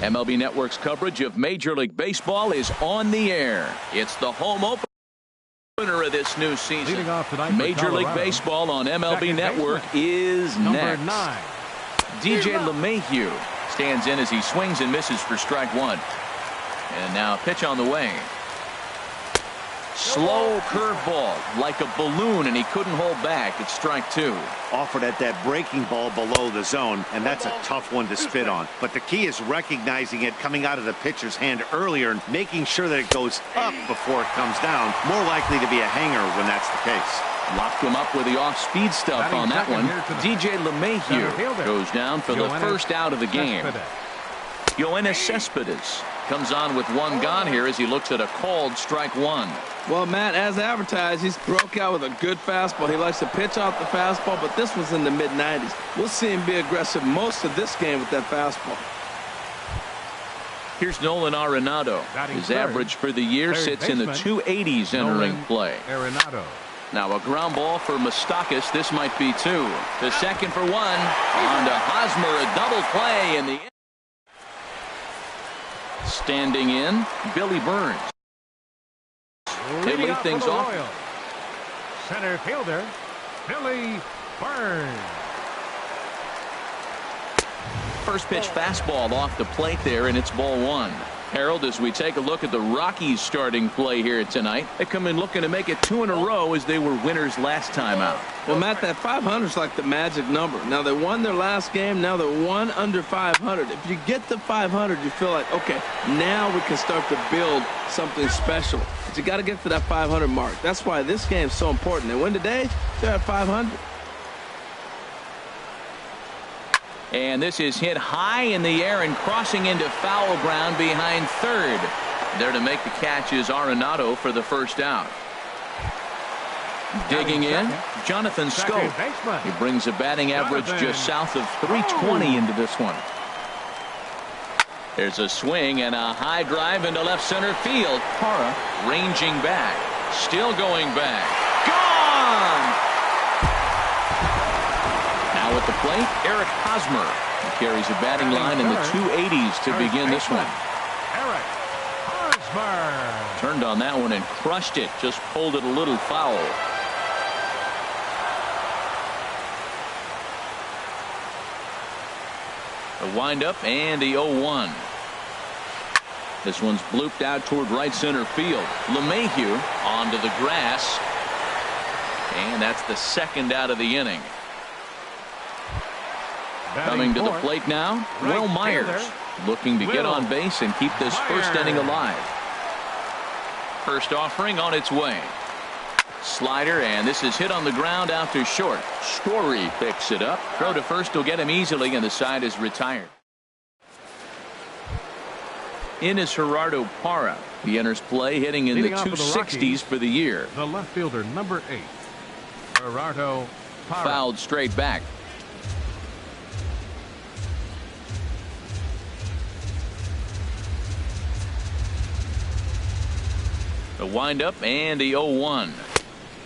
MLB Network's coverage of Major League Baseball is on the air. It's the home opener of this new season. Major League Baseball on MLB Network is next. DJ LeMahieu stands in as he swings and misses for strike one. And now a pitch on the way. Slow curveball like a balloon, and he couldn't hold back. It's strike two. Offered at that breaking ball below the zone, and that's a tough one to spit on. But the key is recognizing it coming out of the pitcher's hand earlier and making sure that it goes up before it comes down. More likely to be a hanger when that's the case. Locked him up with the off-speed stuff on that one. DJ LeMahieu goes down for the first out of the game. Yoenis Cespedes comes on with one gone here as he looks at a called strike one. Well, Matt, as advertised, he's broke out with a good fastball. He likes to pitch off the fastball, but this was in the mid-90s. We'll see him be aggressive most of this game with that fastball. Here's Nolan Arenado. His average for the year sits in the 280s entering play. Now a ground ball for Moustakas. This might be two. The second for one. On to Hosmer, a double play in the end. Standing in, Billy Burns. They lead things off. Center fielder, Billy Burns. First pitch fastball off the plate there, and it's ball one. Harold, as we take a look at the Rockies starting play here tonight, they come in looking to make it two in a row as they were winners last time out. Well, Matt, that 500 is like the magic number. Now, they won their last game. Now they're one under 500. If you get to 500, you feel like, okay, now we can start to build something special. But you got to get to that 500 mark. That's why this game is so important. They win today, they're at 500. And this is hit high in the air and crossing into foul ground behind third. There to make the catch is Arenado for the first out. Digging in, Jonathan Scope. He brings a batting average just south of 320 into this one. There's a swing and a high drive into left center field. Parra ranging back. Still going back. Gone! Now at the plate, Eric Hosmer. He carries a batting line in the 280s to begin this one. Eric Hosmer turned on that one and crushed it. Just pulled it a little foul. The windup and the 0-1. This one's blooped out toward right center field. LeMahieu onto the grass. And that's the second out of the inning. Coming to the plate now, Will Myers, looking to get on base and keep this first inning alive. First offering on its way. Slider, and this is hit on the ground out to short. Story picks it up. Throw to first will get him easily, and the side is retired. In is Gerardo Parra. He enters play hitting in the 260s for the year. The left fielder, number 8, Gerardo Parra. Fouled straight back. The windup and the 0-1.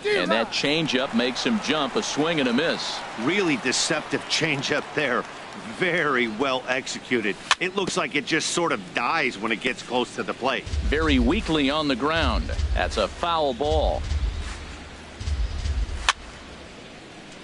And that changeup makes him jump. A swing and a miss. Really deceptive changeup there. Very well executed. It looks like it just sort of dies when it gets close to the plate. Very weakly on the ground. That's a foul ball.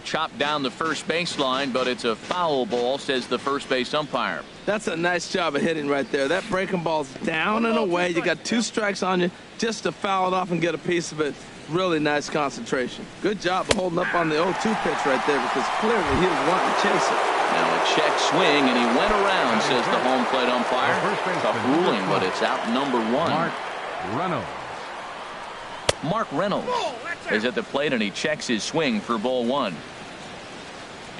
Chopped down the first baseline, but it's a foul ball, says the first base umpire. That's a nice job of hitting right there. That breaking ball's down and away. You got 2 strikes on you just to foul it off and get a piece of it. Really nice concentration. Good job of holding up on the 0-2 pitch right there, because clearly he was wanting to chase it. Now a check swing, and he went around, says the home plate umpire. Tough ruling, but it's out number 1. Mark Reynolds is at the plate, and he checks his swing for ball 1.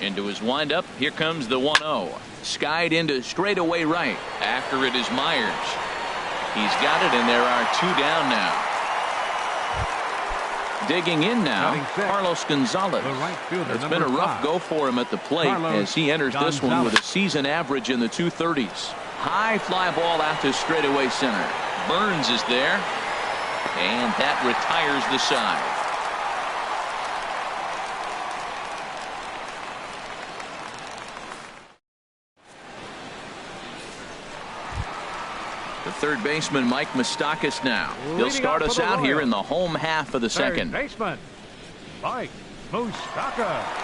Into his windup. Here comes the 1-0. Skied into straightaway right. After it is Myers. He's got it, and there are 2 down now. Digging in now, Carlos Gonzalez. It's been a rough go for him at the plate as he enters this one with a season average in the 230s. High fly ball out to straightaway center. Burns is there, and that retires the side. The third baseman, Mike Moustakas, now. He'll start us out here in the home half of the second. Third baseman, Mike Moustakas.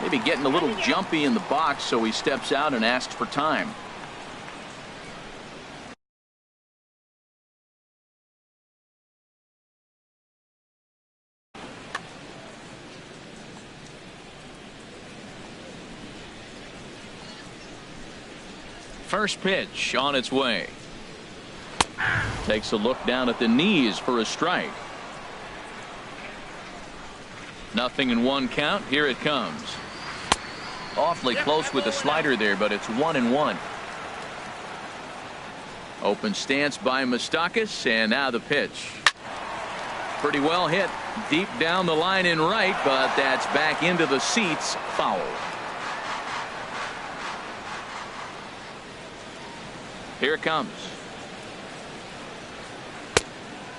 Maybe getting a little jumpy in the box, so he steps out and asks for time. First pitch on its way. Takes a look down at the knees for a strike. 0-1 count. Here it comes. Awfully close with the slider there, but it's 1-1. Open stance by Moustakas, and now the pitch. Pretty well hit deep down the line in right, but that's back into the seats. Foul. Here it comes.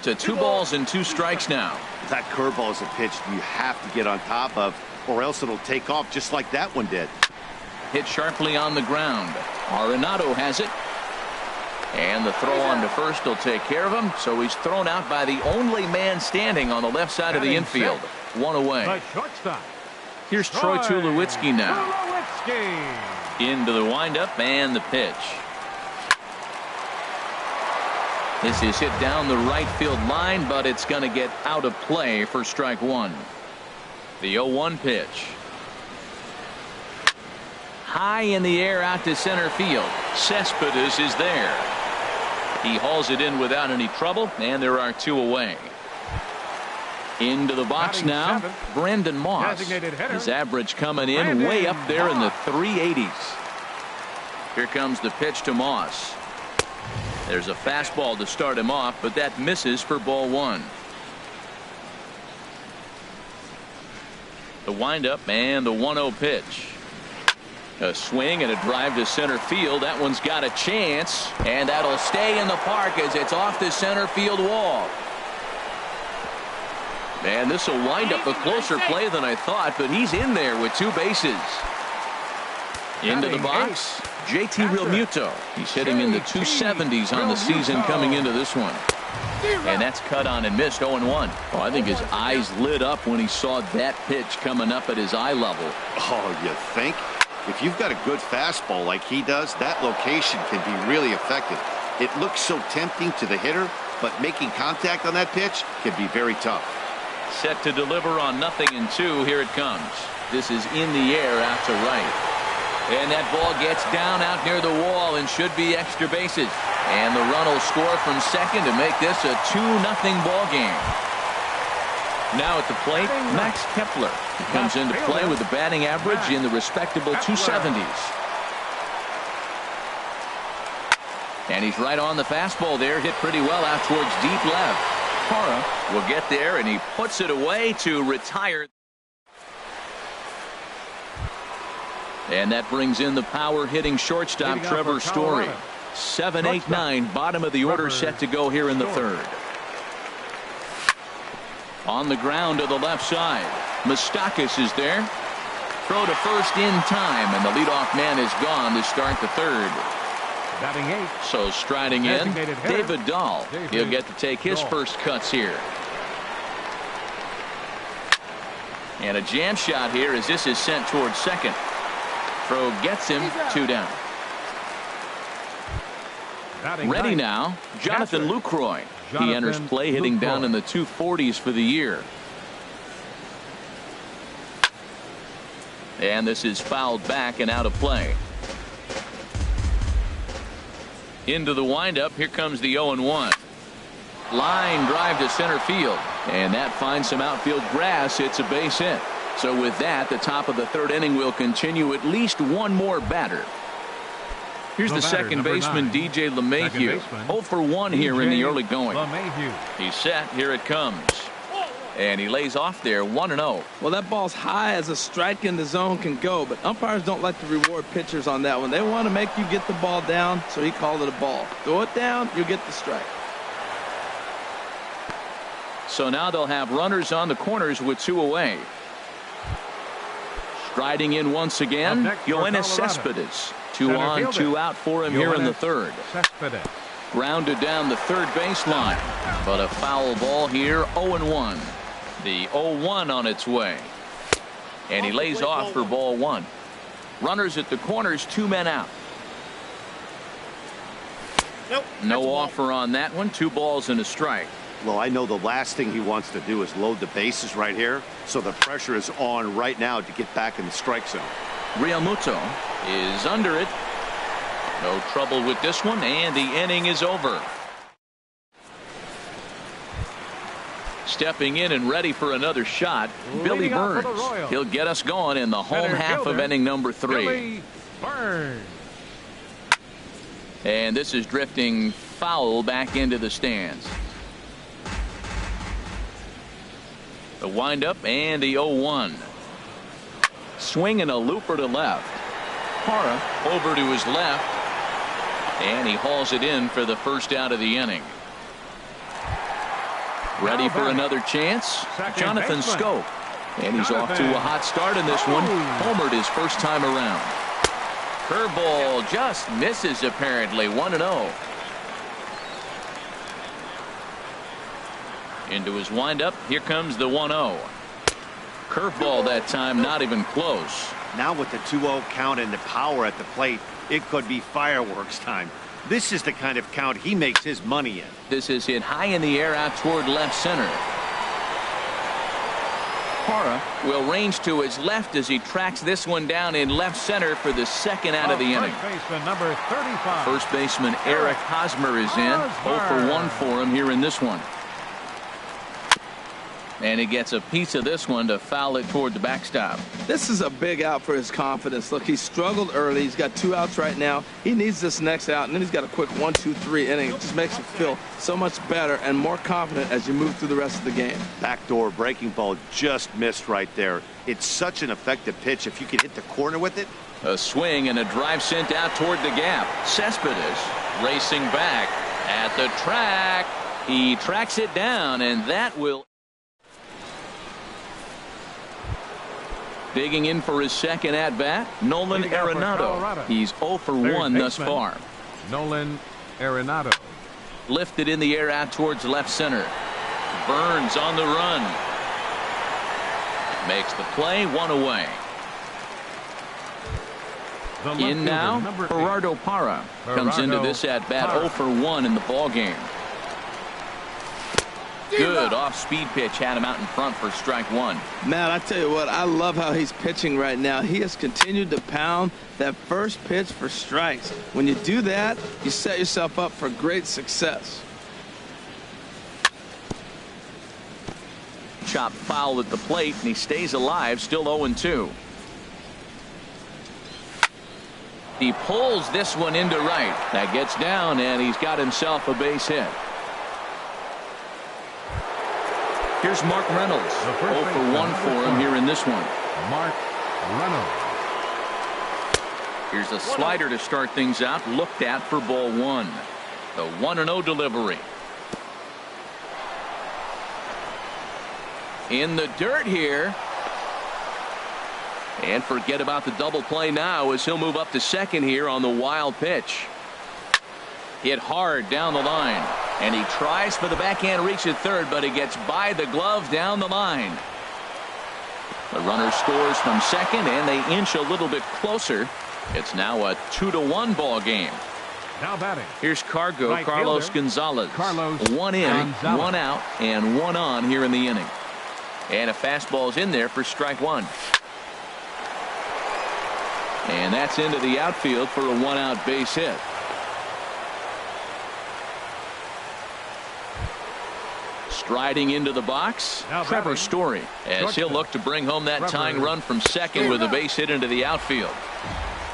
To 2 balls and 2 strikes now. That curveball is a pitch you have to get on top of, or else it'll take off just like that one did. Hit sharply on the ground. Arenado has it. And the throw on to first will take care of him. So he's thrown out by the only man standing on the left side of the infield. 1 away. The shortstop. Here's Troy Tulowitzki now. Tulowitzki. Into the windup and the pitch. This is hit down the right field line, but it's going to get out of play for strike 1. The 0-1 pitch. High in the air out to center field. Cespedes is there. He hauls it in without any trouble, and there are 2 away. Into the box now, Brendan Moss. His average coming in way up there in the 380s. Here comes the pitch to Moss. There's a fastball to start him off, but that misses for ball 1. The windup and the 1-0 pitch. A swing and a drive to center field. That one's got a chance, and that'll stay in the park as it's off the center field wall. And this will wind up a closer play than I thought, but he's in there with 2 bases. Into the box, JT Realmuto. He's hitting in the 270s on the season coming into this one. And that's cut on and missed. 0-1. Oh, I think his eyes lit up when he saw that pitch coming up at his eye level. Oh, you think? If you've got a good fastball like he does, that location can be really effective. It looks so tempting to the hitter, but making contact on that pitch can be very tough. Set to deliver on 0-2. Here it comes. This is in the air out to right. And that ball gets down out near the wall and should be extra bases. And the run will score from second to make this a 2-0 ball game. Now at the plate, Max Kepler. He comes into play with a batting average in the respectable 270s. And he's right on the fastball there. Hit pretty well out towards deep left. Parra will get there, and he puts it away to retire. And that brings in the power hitting shortstop Trevor Story. 7, 8, 9, bottom of the order set to go here in the third. On the ground to the left side. Moustakas is there. Throw to first in time, and the leadoff man is gone to start the third. Batting 8. So striding in, David Dahl. He'll get to take his first cuts here. And a jam shot here as this is sent towards second. Throw gets him 2 down. Ready now, Jonathan Lucroy. He enters play hitting down in the 240s for the year. And this is fouled back and out of play. Into the windup. Here comes the 0-1. Line drive to center field. And that finds some outfield grass. It's a base hit. So with that, the top of the third inning will continue at least one more batter. Here's the second baseman, DJ LeMahieu. 0 for 1 here in the early going. He's set. Here it comes. And he lays off there 1-0. Well, that ball's high as a strike in the zone can go, but umpires don't like to reward pitchers on that one. They want to make you get the ball down, so he called it a ball. Throw it down, you'll get the strike. So now they'll have runners on the corners with 2 away. Striding in once again, Yoenis Cespedes. 2 on, 2 out for him here in the third. Grounded down the third baseline, but a foul ball here, 0-1. The 0-1 on its way. And he lays off for ball 1. Runners at the corners, 2 men out. Nope, no offer on that one. 2 balls and a strike. Well, I know the last thing he wants to do is load the bases right here, so the pressure is on right now to get back in the strike zone. Realmuto is under it. No trouble with this one, and the inning is over. Stepping in and ready for another shot, Billy Burns. He'll get us going in the home half of inning number 3. Billy Burns. And this is drifting foul back into the stands. The windup and the 0-1. Swing and a looper to left. Parra over to his left. And he hauls it in for the first out of the inning. Ready for another chance? Jonathan Schoop. And he's off to a hot start in this one. Homered his first time around. Curveball just misses apparently. 1-0. Into his windup. Here comes the 1-0. Curveball that time, not even close. Now with the 2-0 count and the power at the plate, it could be fireworks time. This is the kind of count he makes his money in. This is hit high in the air out toward left center. Parra will range to his left as he tracks this one down in left center for the second out of the inning. First baseman number 35. First baseman Eric Hosmer is in. 0 for 1 for him here in this one. And he gets a piece of this one to foul it toward the backstop. This is a big out for his confidence. Look, he struggled early. He's got 2 outs right now. He needs this next out, and then he's got a quick 1, 2, 3 inning. It just makes him feel so much better and more confident as you move through the rest of the game. Backdoor breaking ball just missed right there. It's such an effective pitch if you can hit the corner with it. A swing and a drive sent out toward the gap. Cespedes racing back at the track. He tracks it down, and that will... Digging in for his second at-bat, Nolan Arenado. He's 0 for 1 thus far. Nolan Arenado. Lifted in the air out towards left center. Burns on the run. Makes the play, 1 away. In now, Gerardo Parra comes into this at-bat 0 for 1 in the ballgame. Good off-speed pitch had him out in front for strike 1. Matt, I tell you what, I love how he's pitching right now. He has continued to pound that first pitch for strikes. When you do that, you set yourself up for great success. Chop foul at the plate, and he stays alive, still 0-2. He pulls this one into right. That gets down, and he's got himself a base hit. Here's Mark Reynolds. 0 for 1 for him here in this one. Mark Reynolds. Here's a slider to start things out. Looked at for ball 1. The 1-0 delivery. In the dirt here. And forget about the double play now as he'll move up to second here on the wild pitch. Hit hard down the line. And he tries for the backhand reach at third, but he gets by the glove down the line. The runner scores from second, and they inch a little bit closer. It's now a 2-1 ball game. Now batting. Here's Cargo, Right Carlos fielder, Gonzalez. Carlos 1 in, Gonzalez. 1 out, and 1 on here in the inning. And a fastball's in there for strike 1. And that's into the outfield for a 1-out base hit. Striding into the box, Trevor Story, as he'll look to bring home that tying run from second with a base hit into the outfield.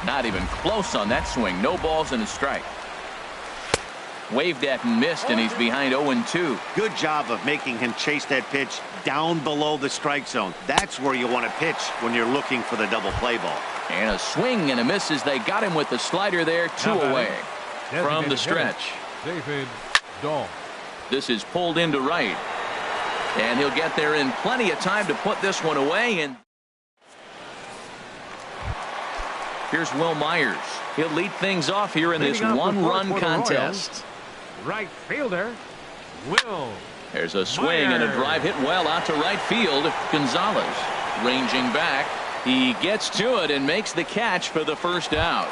Not even close on that swing. No balls and a strike. Waved at and missed, and he's behind 0-2. Good job of making him chase that pitch down below the strike zone. That's where you want to pitch when you're looking for the double play ball. And a swing and a miss as they got him with the slider there. 2 away from the stretch. David Dahl. This is pulled into right. And he'll get there in plenty of time to put this one away. And Here's Will Myers. He'll lead things off here in this one-run contest. Right fielder, Will. There's a swing and a drive hit well out to right field. Gonzalez ranging back. He gets to it and makes the catch for the first out.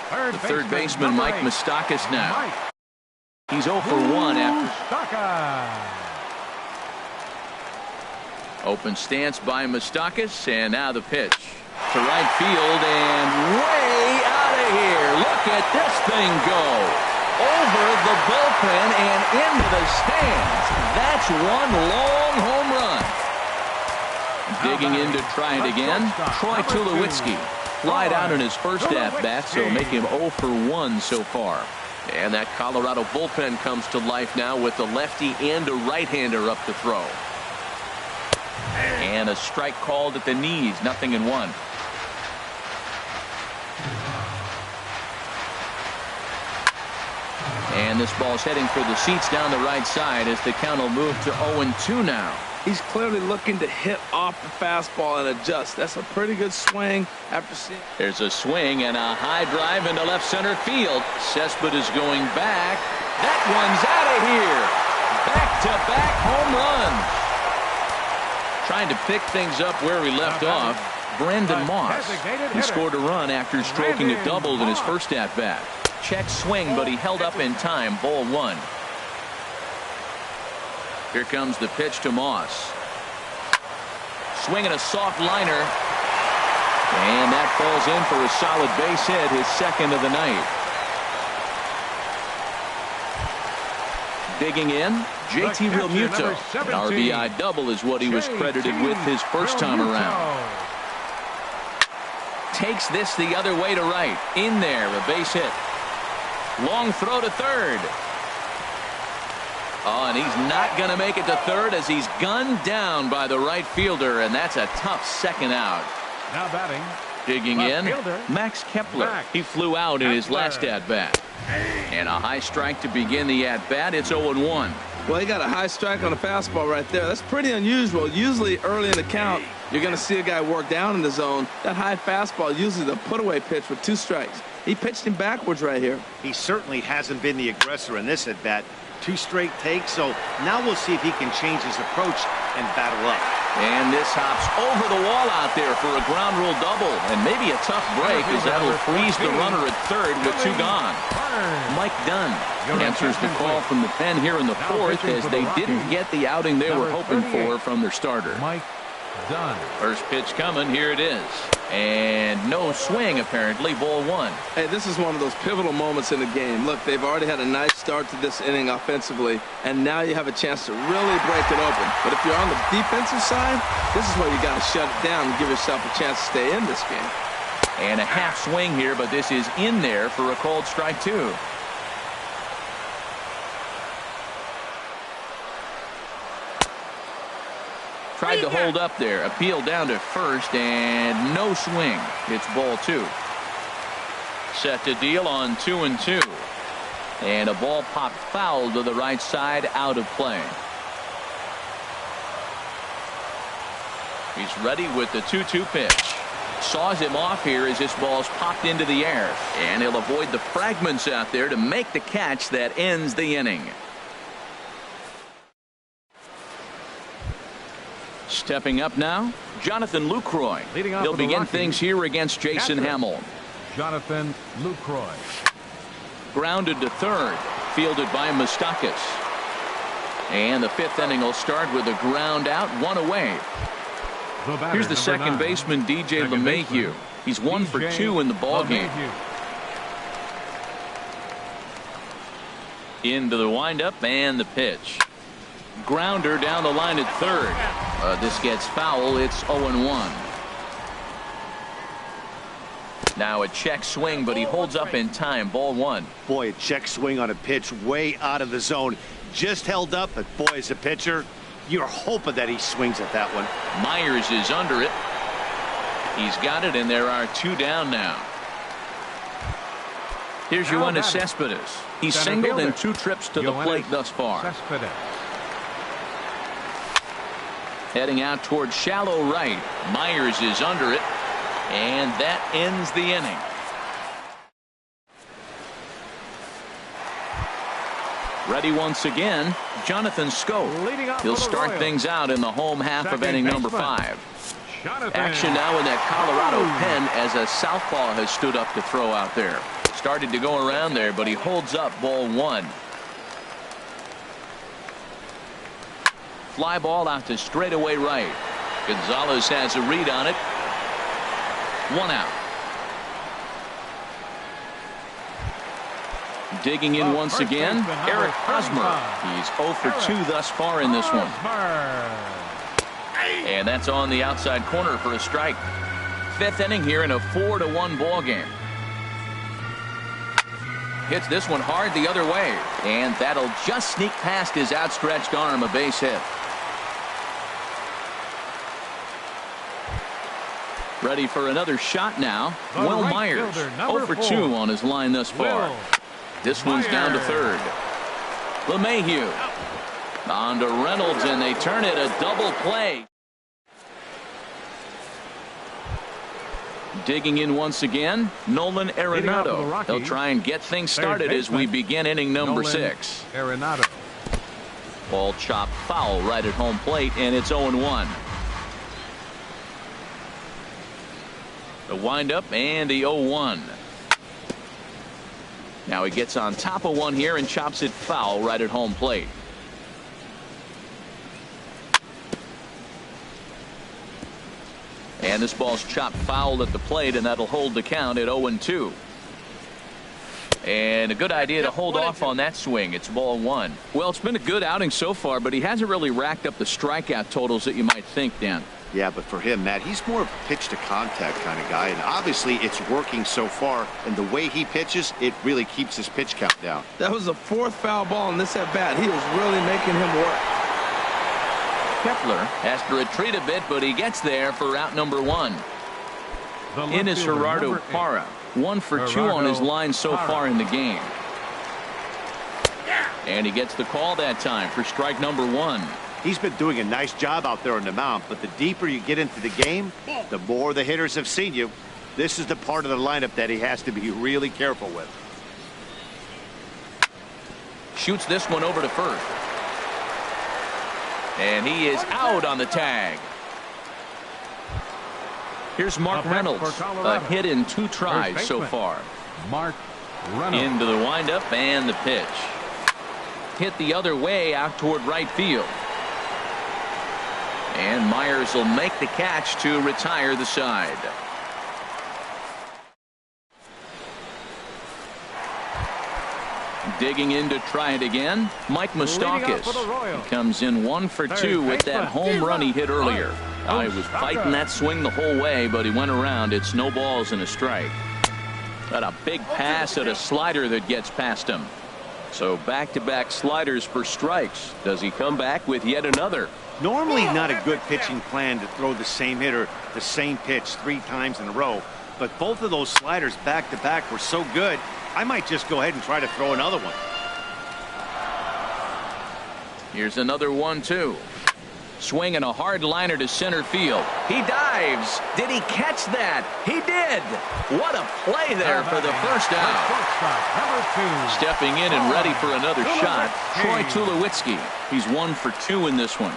The third baseman, Mike Moustakas now. He's 0 for 1 after. Open stance by Moustakas, and now the pitch to right field and way out of here. Look at this thing go over the bullpen and into the stands. That's one long home run. Digging in to try it again, Troy Tulowitzki. Flied out in his first at-bat, so make him 0 for 1 so far. And that Colorado bullpen comes to life now with a lefty and a right-hander up to throw. And a strike called at the knees, 0-1. And this ball's heading for the seats down the right side as the count will move to 0-2 now. He's clearly looking to hit off the fastball and adjust. That's a pretty good swing after seeing. There's a swing and a high drive into left center field. Cespedes going back. That one's out of here. Back-to-back home runs. Trying to pick things up where he left off, Brandon Moss. He scored a run after stroking a double in his first at-bat. Check swing, but he held up in time. Ball 1. Here comes the pitch to Moss. Swinging a soft liner. And that falls in for a solid base hit, his second of the night. Digging in, JT Realmuto. An RBI double is what he was credited with his first time around. Takes this the other way to right. In there, a base hit. Long throw to third. Oh, and he's not going to make it to third as he's gunned down by the right fielder, and that's a tough second out. Now batting. Digging in, Max Kepler. He flew out in his last at-bat. And a high strike to begin the at-bat. It's 0-1. Well, he got a high strike on a fastball right there. That's pretty unusual. Usually early in the count, you're going to see a guy work down in the zone. That high fastball, usually the put-away pitch with 2 strikes. He pitched him backwards right here. He certainly hasn't been the aggressor in this at-bat. 2 straight takes, so now we'll see if he can change his approach and battle up. And this hops over the wall out there for a ground rule double, and maybe a tough break as that'll freeze the runner at third with 2 gone. Mike Dunn answers the call from the pen here in the 4th as they didn't get the outing they were hoping for from their starter. Mike Dunn. First pitch coming, here it is. And no swing, apparently, ball 1. Hey, this is one of those pivotal moments in the game. Look, they've already had a nice start to this inning offensively, and now you have a chance to really break it open. But if you're on the defensive side, this is where you got to shut it down and give yourself a chance to stay in this game. And a half swing here, but this is in there for a called strike 2. Tried to hold up there. Appeal down to first and no swing. It's ball 2. Set to deal on 2-2. And a ball popped foul to the right side, out of play. He's ready with the 2-2 pitch. Saws him off here as this ball's popped into the air. And he'll avoid the fragments out there to make the catch that ends the inning. Stepping up now, Jonathan Lucroy. He'll begin things here against Jason Hamill. Jonathan Lucroy. Grounded to third, fielded by Moustakas. And the 5th inning will start with a ground out, 1 away. Here's the second baseman, DJ LeMahieu. He's 1 for 2 in the ballgame. Into the windup and the pitch. Grounder down the line at third. This gets foul. It's 0-1. Now a check swing, but he holds up in time. Ball 1. Boy, a check swing on a pitch way out of the zone. Just held up, but boy, as a pitcher, you're hoping that he swings at that one. Myers is under it. He's got it, and there are 2 down now. Here's your one to Cespedes. He's singled in 2 trips to the plate thus far. Heading out towards shallow right. Myers is under it. And that ends the inning. Ready once again, Jonathan Scope. He'll start things out in the home half of inning number 5. Action now in that Colorado pen as a southpaw has stood up to throw out there. Started to go around there, but he holds up ball 1. Fly ball out to straightaway right. Gonzalez has a read on it. 1 out. Digging in once again, Eric Hosmer. He's 0 for 2 thus far in this one. And that's on the outside corner for a strike. 5th inning here in a 4-1 ball game. Hits this one hard the other way, and that'll just sneak past his outstretched arm, a base hit. Ready for another shot now. Will Myers, 0 for 2 on his line thus far. This one's down to third. LeMahieu on to Reynolds, and they turn it a double play. Digging in once again, Nolan Arenado. They'll try and get things started as we begin inning number 6. Ball chopped foul right at home plate, and it's 0-1. The windup and the 0-1. Now he gets on top of one here and chops it foul right at home plate. And this ball's chopped foul at the plate, and that'll hold the count at 0-2. And a good idea to hold off on that swing. It's ball 1. Well, it's been a good outing so far, but he hasn't really racked up the strikeout totals that you might think, Dan. Yeah, but for him, Matt, he's more of a pitch-to-contact kind of guy, and obviously it's working so far, and the way he pitches, it really keeps his pitch count down. That was the 4th foul ball in this at-bat. He was really making him work. Kepler has to retreat a bit, but he gets there for out number 1. In is Gerardo Parra, 1 for 2 on his line so far in the game. And he gets the call that time for strike number 1. He's been doing a nice job out there on the mound, but the deeper you get into the game, the more the hitters have seen you. This is the part of the lineup that he has to be really careful with. Shoots this one over to first. And he is out on the tag. Here's Mark Reynolds, a hit in 2 tries so far. Mark Reynolds. Into the windup and the pitch. Hit the other way out toward right field. And Myers will make the catch to retire the side. Digging in to try it again, Mike Moustakas. He comes in 1 for 2 with that home run he hit earlier. He was fighting that swing the whole way, but he went around. It's no balls and a strike. Got a big pass at a slider that gets past him. So back-to-back sliders for strikes. Does he come back with yet another? Normally not a good pitching plan to throw the same hitter the same pitch 3 times in a row, but both of those sliders back-to-back were so good, I might just go ahead and try to throw another one. Here's another 1-2. Swinging a hard liner to center field. He dives. Did he catch that? He did. What a play there for the first out. Stepping in and ready for another shot, Troy Tulowitzki. He's 1 for 2 in this one.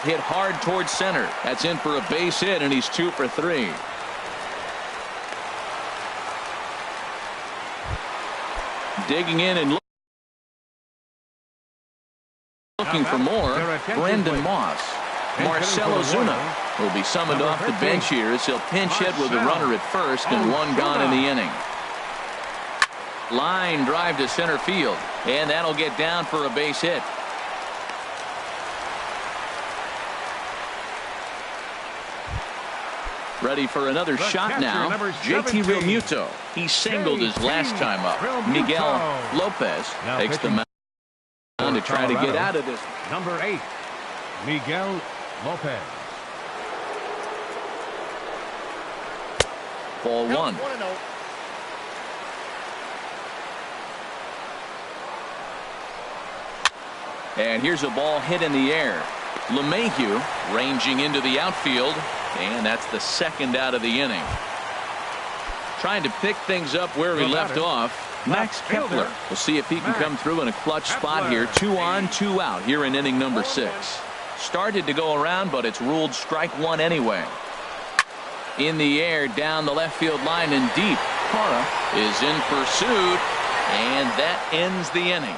Hit hard towards center. That's in for a base hit, and he's 2 for 3. Digging in and looking for more. Brendan Moss. Marcell Ozuna will be summoned off the bench here as he'll pinch hit with a runner at first and 1 gone in the inning. Line drive to center field, and that'll get down for a base hit. Ready for another shot now. JT Realmuto. He singled his last time up. Miguel Lopez takes the mound to try to get out of this. Number 8, Miguel Lopez. Ball 1. And here's a ball hit in the air. LeMahieu ranging into the outfield. And that's the second out of the inning. Trying to pick things up where he left off, Max Kepler. We'll see if he can come through in a clutch spot here. 2 on, 2 out here in inning number 6. Started to go around, but it's ruled strike one anyway. In the air, down the left field line and deep. Parra is in pursuit, and that ends the inning.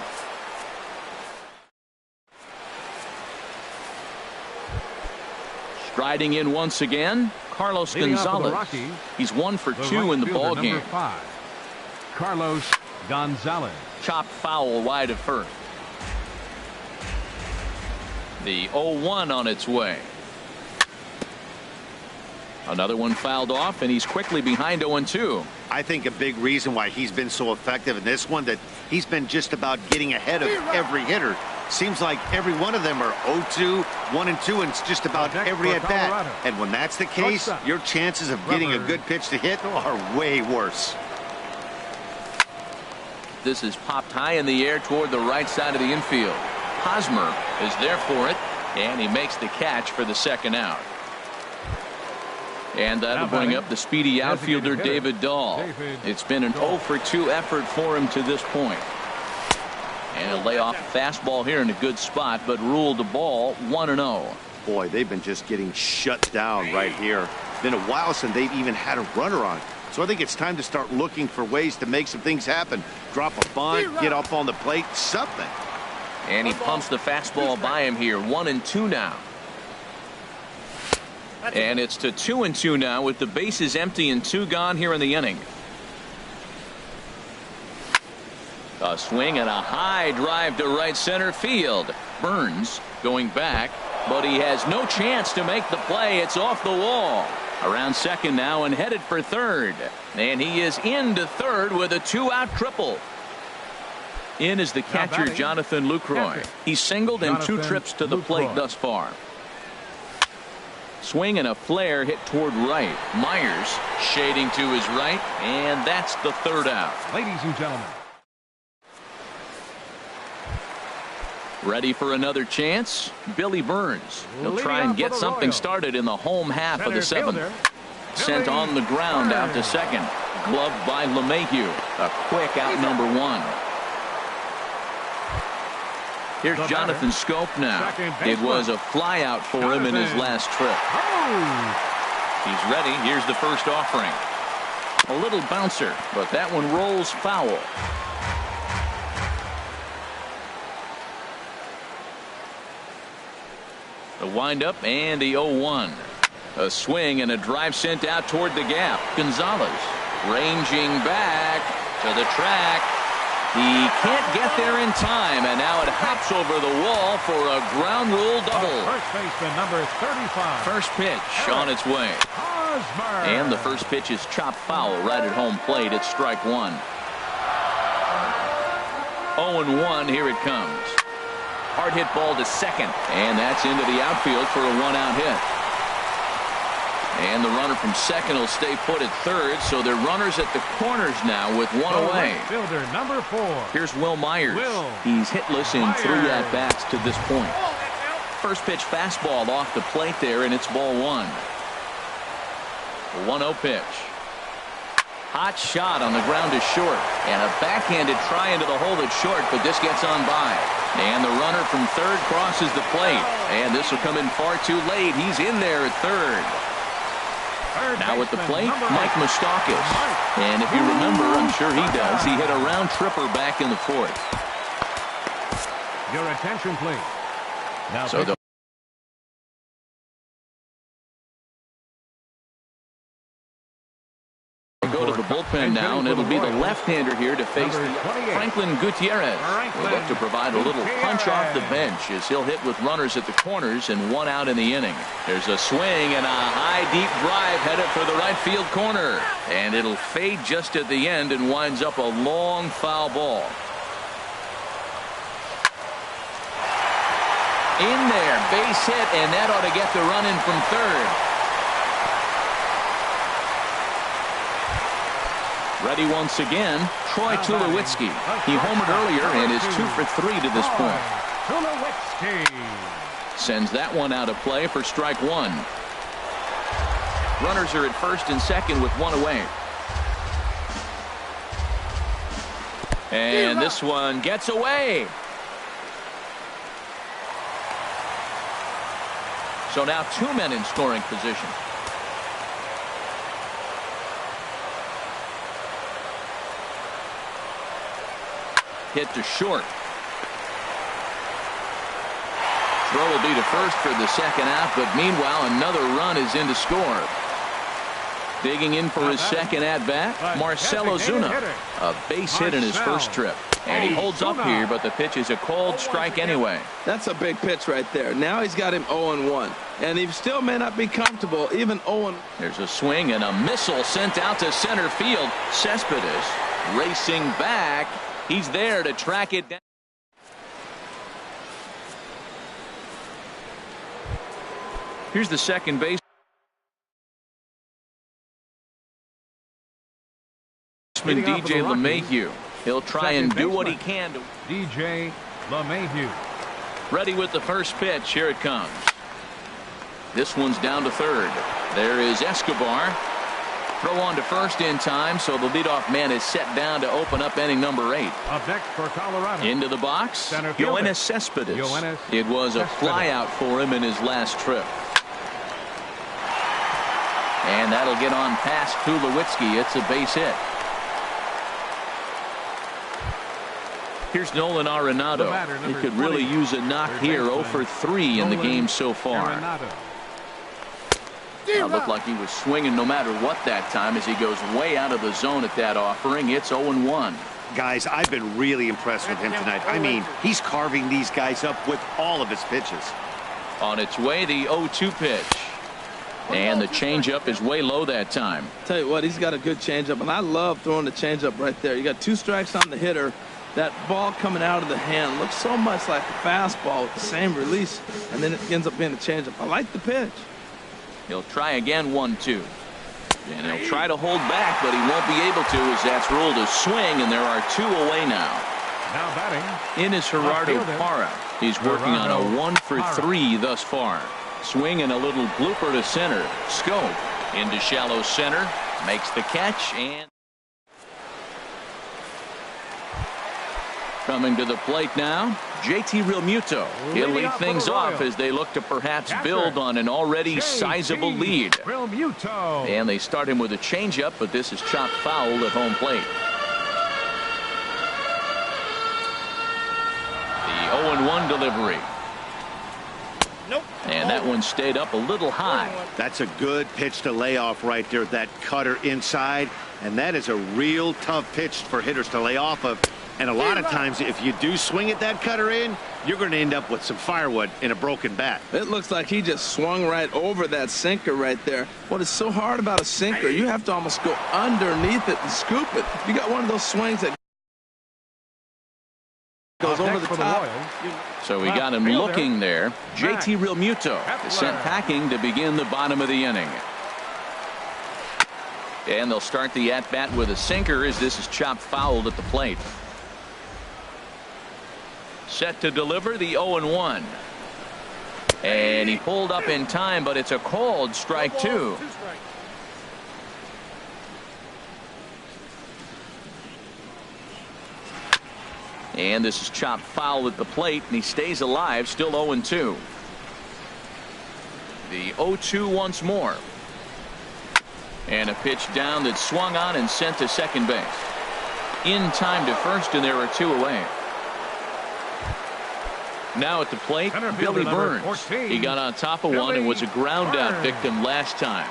Striding in once again, Carlos Gonzalez. He's 1 for 2 in the ball game. Carlos Gonzalez. Chopped foul wide of first. The 0-1 on its way. Another one fouled off, and he's quickly behind 0-2. I think a big reason why he's been so effective in this one, that he's been just about getting ahead of every hitter. Seems like every one of them are 0-2, 1-2, and it's just about every at bat. And when that's the case, your chances of getting a good pitch to hit are way worse. This is popped high in the air toward the right side of the infield. Hosmer is there for it, and he makes the catch for the second out. And that'll bring up the speedy outfielder David Dahl. It's been an 0 for 2 effort for him to this point. And he'll lay off a fastball here in a good spot, but ruled the ball 1-0. Boy, they've been just getting shut down right here. Been a while since they've even had a runner on. So I think it's time to start looking for ways to make some things happen. Drop a bunt, get up on the plate, something. And he pumps the fastball by him here. 1-2 now. And it's to 2-2 now with the bases empty and 2 gone here in the inning. A swing and a high drive to right center field. Burns going back, but he has no chance to make the play. It's off the wall. Around second now and headed for third. And he is into third with a 2-out triple. In is the catcher, Jonathan Lucroy. He's singled in 2 trips to the plate thus far. Swing and a flare hit toward right. Myers shading to his right, and that's the third out. Ladies and gentlemen. Ready for another chance? Billy Burns. He'll try and get something started in the home half of the 7th. Sent on the ground out to second. Gloved by LeMahieu. A quick out number 1. Here's Jonathan Scope now. It was a fly out for him in his last trip. He's ready. Here's the first offering. A little bouncer, but that one rolls foul. The windup and the 0-1. A swing and a drive sent out toward the gap. Gonzalez ranging back to the track. He can't get there in time, and now it hops over the wall for a ground rule double. First baseman number 35. First pitch on its way. And the first pitch is chopped foul right at home plate. It's strike 1. 0-1. Here it comes. Hard hit ball to second, and that's into the outfield for a 1-out hit. And the runner from second will stay put at third, so they're runners at the corners now with 1 away. Fielder number 4. Here's Will Myers. He's hitless in 3 at-bats to this point. First pitch fastball off the plate there, and it's ball 1. The 1-0 pitch. Hot shot on the ground is short, and a backhanded try into the hole that's short, but this gets on by. And the runner from third crosses the plate, and this will come in far too late. He's in there at third. Now at the plate, Mike Moustakas. And if you remember, I'm sure he does, he hit a round tripper back in the 4th. Your attention, please. Now so the go to the bullpen now, and it'll be the left-hander here to face Franklin Gutierrez. Will look to provide a little punch off the bench as he'll hit with runners at the corners and 1 out in the inning. There's a swing and a high deep drive headed for the right field corner, and it'll fade just at the end and winds up a long foul ball. In there, base hit, and that ought to get the run in from third. Ready once again, Troy Tulowitzki. He homered earlier and is 2 for 3 to this point. Tulowitzki Sends that one out of play for strike 1. Runners are at first and second with one away. And this one gets away. So now 2 men in scoring position. Hit to short. Throw will be to first for the second out, but meanwhile another run is in to score. Digging in for his second at-bat, Marcell Ozuna. A base hit in his first trip. And he holds up here, but the pitch is a called strike anyway. That's a big pitch right there. Now he's got him 0-1. And he still may not be comfortable, even 0-1. There's a swing and a missile sent out to center field. Cespedes racing back. He's there to track it down. Here's the second baseman, DJ LeMahieu. He'll try and do what he can to. DJ LeMahieu. Ready with the first pitch. Here it comes. This one's down to third. There is Escobar. Throw on to first in time, so the leadoff man is set down to open up inning number 8. Up next for Colorado. Into the box, Yoenis Cespedes. Yoenis It was a Cespedes. flyout for him in his last trip. And that'll get on past Tulowitzki. It's a base hit. Here's Nolan Arenado. He could really use a knock here. 0 for 3 in the game so far. Looked like he was swinging no matter what that time as he goes way out of the zone at that offering. It's 0-1. Guys, I've been really impressed with him tonight. I mean, he's carving these guys up with all of his pitches. On its way, the 0-2 pitch. And the changeup is way low that time. Tell you what, he's got a good changeup, and I love throwing the changeup right there. You got 2 strikes on the hitter. That ball coming out of the hand looks so much like a fastball with the same release, and then it ends up being a changeup. I like the pitch. He'll try again, 1-2. And he'll try to hold back, but he won't be able to as that's ruled a swing, and there are 2 away now. Now batting. In is Gerardo Parra. He's working on a 1 for 3 thus far. Swing and a little blooper to center. Scope into shallow center. Makes the catch and coming to the plate now, JT Realmuto. He'll lead things off as they look to perhaps build on an already sizable lead. Realmuto. And they start him with a changeup, but this is chopped foul at home plate. The 0-1 delivery. Nope. And that one stayed up a little high. That's a good pitch to lay off right there. That cutter inside. And that is a real tough pitch for hitters to lay off of. And a lot of times, if you do swing at that cutter in, you're going to end up with some firewood in a broken bat. It looks like he just swung right over that sinker right there. What is so hard about a sinker, you have to almost go underneath it and scoop it. You got one of those swings that goes over the top. So we got him looking there. JT Realmuto is sent packing to begin the bottom of the inning. And they'll start the at-bat with a sinker as this is chopped foul at the plate. Set to deliver the 0-1. And he pulled up in time, but it's a called strike 2. And this is chopped foul at the plate, and he stays alive, still 0-2. The 0-2 once more. And a pitch down that swung on and sent to second base. In time to first, and there are 2 away. Now at the plate, Billy Burns. 14. He got on top of one and was a ground out victim last time.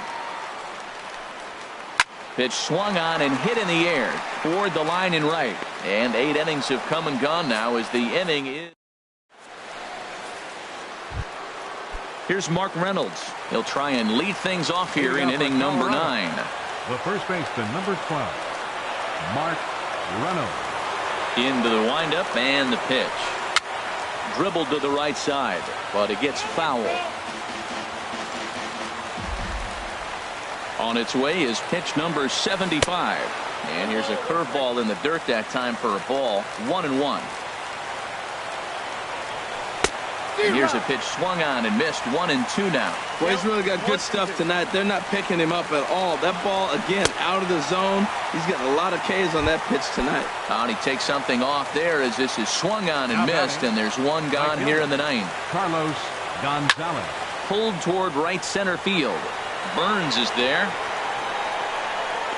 Pitch swung on and hit in the air toward the line and right. And 8 innings have come and gone now as the inning is. Here's Mark Reynolds. He'll try and lead things off here in inning number 9. The first baseman, number 12, Mark Reynolds. Into the windup and the pitch. Dribbled to the right side, but it gets foul. On its way is pitch number 75. And here's a curveball in the dirt that time for a ball. 1-1. And here's a pitch swung on and missed. 1-2 now. Well, he's really got good stuff tonight. They're not picking him up at all. That ball, again, out of the zone. He's getting a lot of Ks on that pitch tonight. And he takes something off there as this is swung on and missed, and there's one gone here in the ninth. Carlos Gonzalez. Pulled toward right center field. Burns is there.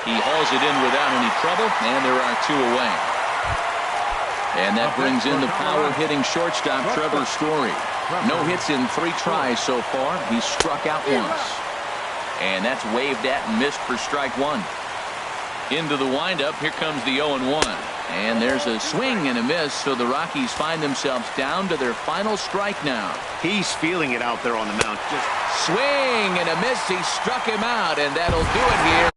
He hauls it in without any trouble, and there are 2 away. And that brings in the power-hitting shortstop, Trevor Story. No hits in 3 tries so far. He's struck out once. And that's waved at and missed for strike 1. Into the windup, here comes the 0-1. And there's a swing and a miss, so the Rockies find themselves down to their final strike now. He's feeling it out there on the mound. Just swing and a miss. He struck him out, and that'll do it here.